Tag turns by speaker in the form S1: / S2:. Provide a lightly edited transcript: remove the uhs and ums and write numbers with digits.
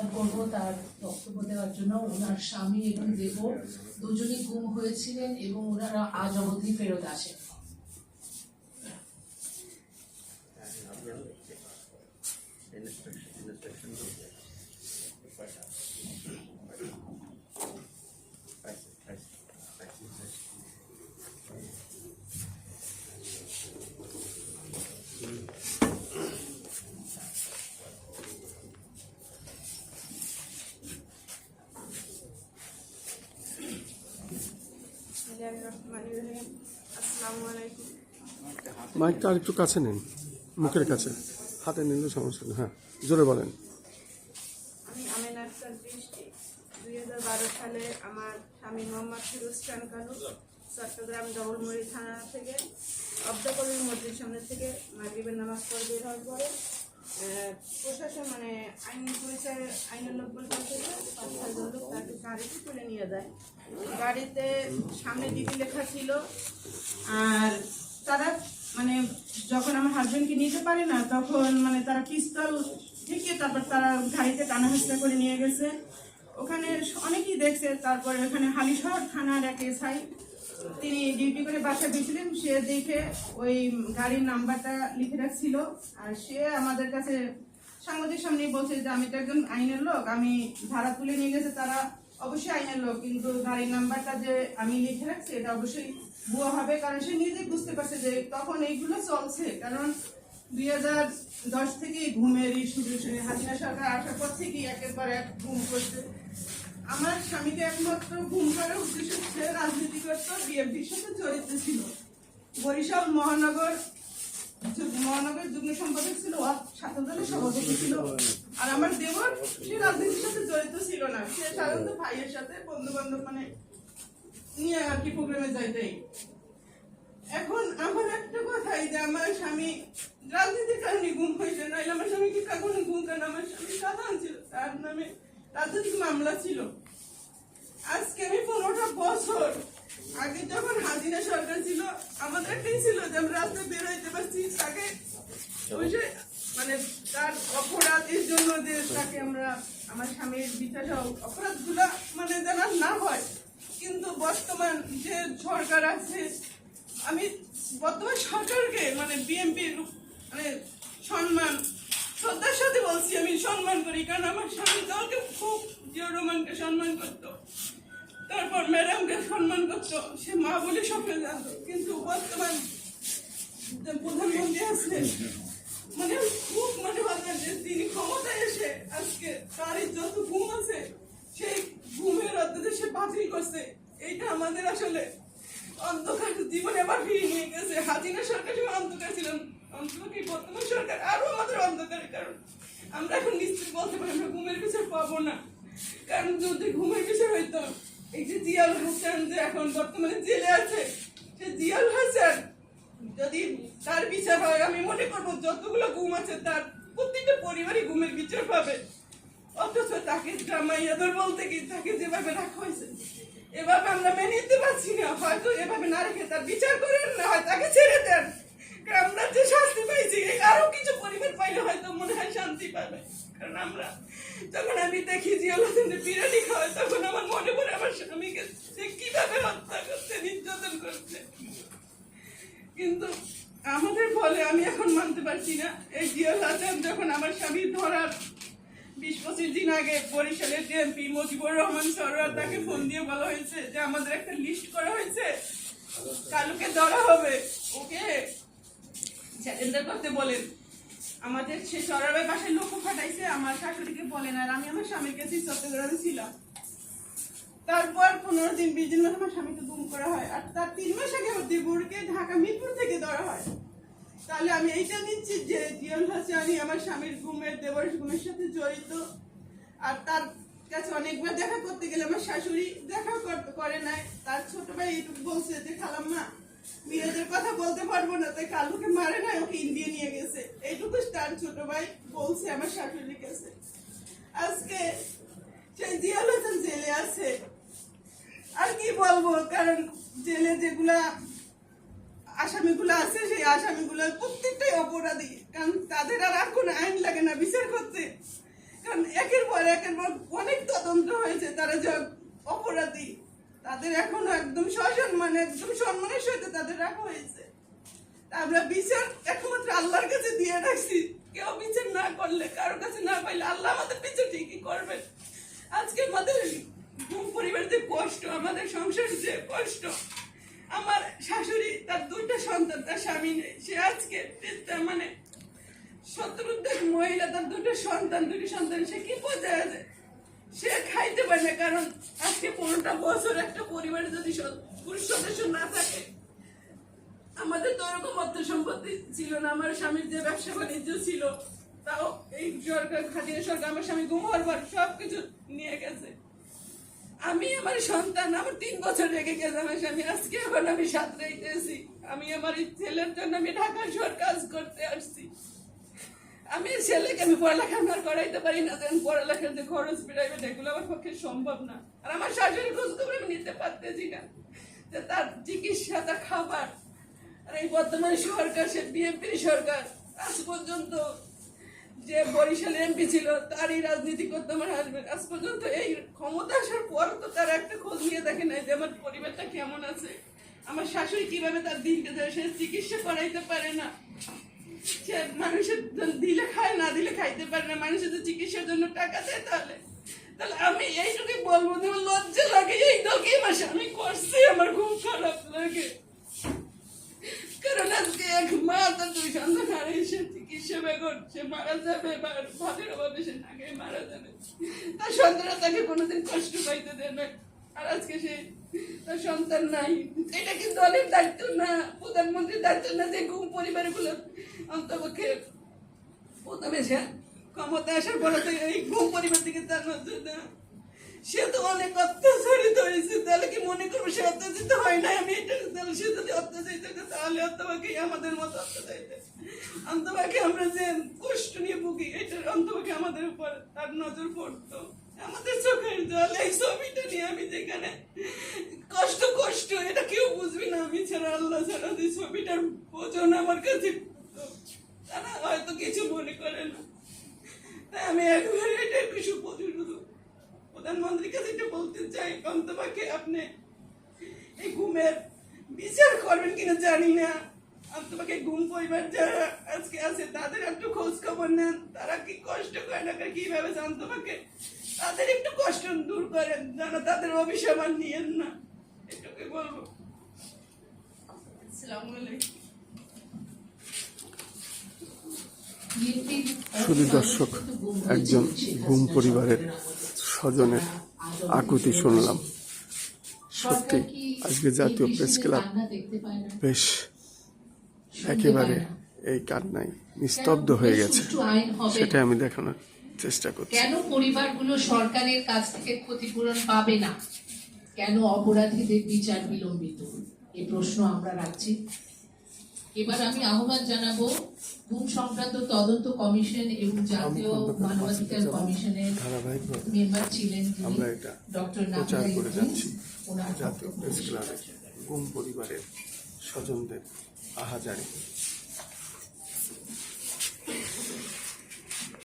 S1: আহ্বান করব তার বক্তব্য দেওয়ার জন্য। ওনার স্বামী এবং দেবর দুজনই গুম হয়েছিলেন এবং ওনারা আজ অবধি ফেরত আসেন।
S2: মাইকটা আর একটু কাছে নিন, মুখের কাছে, হাতে নিলে সমস্যা নেই। হ্যাঁ, জোরে বলেন।
S3: আমি আমেনা আক্তার বৃষ্টি। 2012 সালে আমার স্বামী মোহাম্মদ ফিরোজ খান কানু চট্টগ্রাম ডবলমুড়ি থানা থেকে অবদাকলির মসজিদ সামনে থেকে মাগরিবের নামাজ পড়ে বের হওয়ার পরে প্রশাসন আইন পরিচয় আইনের লোক বলতে লোক তাকে গাড়িতে তুলে নিয়ে যায়। গাড়িতে সামনে ডিবি লেখা ছিল। আর তারা যখন আমার হাজবেন্ডকে নিতে পারে না তখন তারা পিস্তল থেকে তারপর তারা গাড়িতে টানা হেঁচড়া করে নিয়ে গেছে। ওখানে অনেকেই দেখছে। তারপরে ওখানে হালিশহর থানার এক এসআই তিনি ডিউটি করে বাসা গেছিলেন, সে দেখে ওই গাড়ির নাম্বারটা লিখে রাখছিল। আর সে আমাদের কাছে সাংবাদিক সামনেই বলছে যে আমি তো একজন আইনের লোক, আমি ভাড়া তুলে নিয়ে গেছে তারা অবশ্যই আইনের লোক, কিন্তু গাড়ির নাম্বারটা যে আমি লিখে রাখছি এটা অবশ্যই ভুয়া হবে। কারণ সে নিজেই বুঝতে পারছে যে তখন এইগুলো চলছে। কারণ 2010 থেকে ঘুমেরই শুরু, হাসিনা সরকার আসার পর থেকেই একের পর এক ঘুম করছে। আমার স্বামীকে একমাত্র ঘুম করার উদ্দেশ্য হচ্ছে রাজনীতি করতো, বিএনপির সাথে জড়িত ছিল। বরিশাল মহানগর যুগ্ম সম্পাদক ছিল, ছাত্র দলের সভাপতি ছিল। আর আমার দেবর সে রাজনীতির সাথে জড়িত ছিল না, সে সাধারণত ভাইয়ের সাথে বন্ধু বান্ধব নিয়ে আর কি প্রোগ্রামে যাইতেই। এখন আমার একটা কথাই যে আমার স্বামী রাজনীতির কারণে গুম হয়েছে, নাইলে আমার স্বামীকে কখনো গুম করেন। আমার স্বামী সাধারণ ছিল, তার নামে রাজনৈতিক মামলা ছিল। আজকে আমি 15টা বছর আগে যখন হাসিনা সরকার ছিল আমাদের একটাই ছিল যে আমরা রাস্তায় বের হইতে পারছি, তাকে তার অপরাধের জন্য যে তাকে আমরা আমার স্বামীর বিচার অপরাধ গুলা যেন না হয়। কিন্তু বর্তমান যে সরকার আছে, আমি বর্তমান সরকারকে বিএনপির সম্মান শ্রদ্ধার সাথে বলছি, আমি সম্মান করি। কারণ আমার স্বামী দলকে খুব জিয়া রহমানকে সম্মান করতো, তারপর ম্যাডামকে সম্মান করতো, সে মা বলে স্বপ্নে জানতো। কিন্তু বর্তমান প্রধানমন্ত্রী আছে খুব ভাবলেন যে তিনি ক্ষমতায় এসে আজকে তার যত ঘুম আছে সেই ঘুমের অর্ধে সে বাতিল করছে। এইটা আমাদের আসলে অন্ধকার জীবনে আবার ফিরিয়ে নিয়ে গেছে। হাসিনা সরকার সময় অন্ধকার ছিলেন, অন্তত বর্তমান সরকার আরো আমাদের অন্ধকারের। কারণ আমরা এখন নিশ্চিত বলতে পারি আমরা ঘুমের বিচার পাবো না। কারণ যদি ঘুমের বিচার হইতো, এই যে জিয়াউল হাসান যে এখন বর্তমানে জেলে আছে, সে জিয়াউল হাসান যদি তার বিচার হয়, আমি মনে করবো যতগুলো ঘুম আছে তার প্রত্যেকটা পরিবারই ঘুমের বিচার পাবে। অথচ তাকে জামাইয়াদর বলতে কি তাকে যেভাবে রাখা হয়েছে এভাবে আমরা মেনে নিতে পারছি না। হয়তো এভাবে না রেখে তার বিচার করেন, না হয় তাকে ছেড়ে দেন। আমরা যে শাস্তি পাইছি আরো কিছু পরিবার পাইলে হয়তো মনে হয় শান্তি পাবে। কারণ আমরা যখন আমি দেখি জিয়াউল হাসান বিরিয়ানি খাওয়ায় তখন আমার মনে পড়ে আমার স্বামীকে সে কিভাবে হত্যা করছে, নির্যাতন করছে। কিন্তু আমাদের ফলে আমি এখন মানতে পারছি না। এই জিয়াউল হাসান যখন আমার স্বামী ধরার 20-25 দিন আগে বরিশালের এমপি মুজিবুর রহমান সরোয়ার তাকে ফোন দিয়ে বলা হয়েছে যে আমাদের একটা লিস্ট করা হয়েছে, কালুকে ধরা হবে, ওকে স্যালেন্ডার করতে বলেন। আমাদের সে সরোয়ারের বাসায় লোক ফাটাইছে, আমার শাশুড়িকে বলেন। আর আমি আমার স্বামীর কাছে চট্টগ্রামে ছিলাম। তারপর 15-20 দিন আমার স্বামীকে গুম করা হয়। আর তার 3 মাস আগে আমার দেবরকে ঢাকা মিরপুর থেকে ধরা হয়। তাহলে আমি এইটা নিচ্ছি যে জিয়াউল হাসান আমার স্বামীর ঘুমের দেবর ঘুমের সাথে জড়িত। আর তার কাছে অনেকবার দেখা করতে গেলে আমার শাশুড়ি দেখা করে নাই। তার ছোট ভাই এইটুকু বলছে যে খালাম্মা মিরাজের কথা বলতে পারবো না, তাই কালুকে মারে নাই, ওকে ইন্ডিয়া নিয়ে গেছে। এইটুকু তার ছোট ভাই বলছে আমার শাশুড়ির কাছে। আজকে সেই জিয়াউল হাসান জেলে আছে। আর কি বলবো, কারণ জেলে যেগুলা আসামিগুলো আছে সেই আসামিগুলোর প্রত্যেকটাই অপরাধী। কারণ তাদের আর কোনো আইন লাগে না বিচার করতে। কারণ একের পর অনেক তদন্ত হয়েছে, তারা যে অপরাধী তাদের এখনো একদম সসম্মানে একদম সম্মানের সাথে তাদের রাখা হয়েছে। তা আমরা বিচার একমাত্র আল্লাহর কাছে দিয়ে রাখছি, কেউ বিচার না করলে, কারোর কাছে না পাইলে আল্লাহ আমাদের বিচার ঠিকই করবেন। আজকে আমাদের পরিবারের যে কষ্ট, আমাদের সংসারের যে কষ্ট, আমার শাশুড়ি তার 2টা সন্তান, তার স্বামী নেই, সে আজকে মানে 70 মহিলা, তার 2টি সন্তান, সে কি পর্যায়ে আছে, সে খাইতে পারে না। কারণ আজকে 15টা বছর একটা পরিবারে যদি পুরুষ সদস্য না থাকে, আমাদের তো ওরকম অর্থ সম্পত্তি ছিল না, আমার স্বামীর যে ব্যবসা বাণিজ্য ছিল তাও এই সরকার, খাদিয়া সরকার আমার স্বামী গুম হওয়ার পর সবকিছু নিয়ে গেছে। আমি আমার সন্তান, আমার 3 বছর রেখে গেছে আমার স্বামী, আজকে এখন আমি সাঁতরাইতেছি। আমি আমার এই ছেলের জন্য আমি ঢাকা শহর কাজ করতে আসছি। আমি ছেলেকে আমি পড়ালেখা আর করাইতে পারি না, কারণ পড়ালেখার যে খরচ প্রাইভেট এগুলো আমার পক্ষে সম্ভব না। আর আমার শাশুড়ি খোঁজ খবর আমি নিতে পারতেছি না, যে তার চিকিৎসা, তার খাবার। আর এই বর্তমান সরকার, সে বিএনপির সরকার, আজ পর্যন্ত যে বরিশাল এমপি ছিল তারই রাজনীতি করতে আমার হাসবেন্ড, আজ পর্যন্ত এই ক্ষমতা আসার পর তো তার একটা খোঁজ নিয়ে দেখে নাই যে আমার পরিবারটা কেমন আছে, আমার শাশুড়ি কিভাবে তার দিনকে যায়, সে চিকিৎসা করাইতে পারে না, সে মানুষের দিলে খায়, না দিলে খাইতে পারে না, মানুষের তো চিকিৎসার জন্য টাকা দেয়। তাহলে আমি এইটুকুই বলবো যে আমার লজ্জা লাগে, এই দলকে আমার স্বামী করছে, আমার খুব খারাপ লাগে। কারণ আজকে এক মা তার 2 সন্তান হারিয়েছে, চিকিৎসা বেগর, সে মারা যাবে, ভাতের অভাবে সে না খেয়ে মারা যাবে, তার সন্তানরা তাকে কোনোদিন কষ্ট পাইতে দেবে। আর আজকে সে তার সন্তান নাই। এটা কি দলের দায়িত্ব না, প্রধানমন্ত্রীর দায়িত্ব না যে গুম পরিবারগুলো অন্তপক্ষে প্রথমে সে ক্ষমতা আসার পরে তো এই গুম পরিবার থেকে তার নজর দেওয়া? সে তো অনেক অত্যাচারিত হয়েছে, তাহলে কি মনে করবো সে অত্যাচারিত হয় না? আমি এটা, তাহলে সে যদি অত্যাচারিত হতো তাহলে অন্তপাকে আমাদের মতো অত্যাচারিত, অন্তপাকে আমরা যে কষ্ট নিয়ে ভুগি, এটার অন্তপাকে আমাদের উপর তার নজর পড়তো। আমাদের চোখের জল, এই ছবিটা নিয়ে আমি যেখানে কষ্ট এটা কেউ বুঝবি না, আমি ছাড়া, আল্লাহ ছাড়া। যে ছবিটার ওজন আমার কাছে, তারা হয়তো কিছু মনে করে না। তাই আমি একবারে এটা একটু শুধু প্রধানমন্ত্রীর কাছে এটা বলতে চাই, অন্তপাকে আপনি এই গুমের বিচার করবেন কিনা জানি না। অন্তপাকে গুম পরিবার যারা আজকে আছে তাদের একটু খোঁজ খবর নেন, তারা কি কষ্ট করে না, কিভাবে অন্তপাকে তাদের একটু কষ্ট দূর করেন, যেন তাদের অভিশাপ আর নিয়েন না, এটুকুই বলবো। আসসালামু আলাইকুম।
S2: শুধু দর্শক, একজন গুম পরিবারের স্বজনের আকুতি শুনলাম। সত্যি আজকে জাতীয় প্রেস ক্লাব বেশ একেবারে এই কান্নায় নিস্তব্ধ হয়ে গেছে, সেটা আমি দেখানোর চেষ্টা করছি।
S1: কেন পরিবারগুলো সরকারের কাছ থেকে ক্ষতিপূরণ পাবে না? কেন অপরাধীদের বিচার বিলম্বিত? এই প্রশ্ন আমরা রাখছি। এবার আমি আহ্বান জানাবো গুম সংক্রান্ত তদন্ত কমিশন এবং জাতীয় মানবাধিকার কমিশনের মেম্বার ছিলেন
S2: আমরা এটা
S1: ডক্টর
S2: প্রচার করে যাচ্ছি।
S1: ওনার
S2: জাতীয় প্রেস ক্লাবে গুম পরিবারের স্বজনদের আহাজারি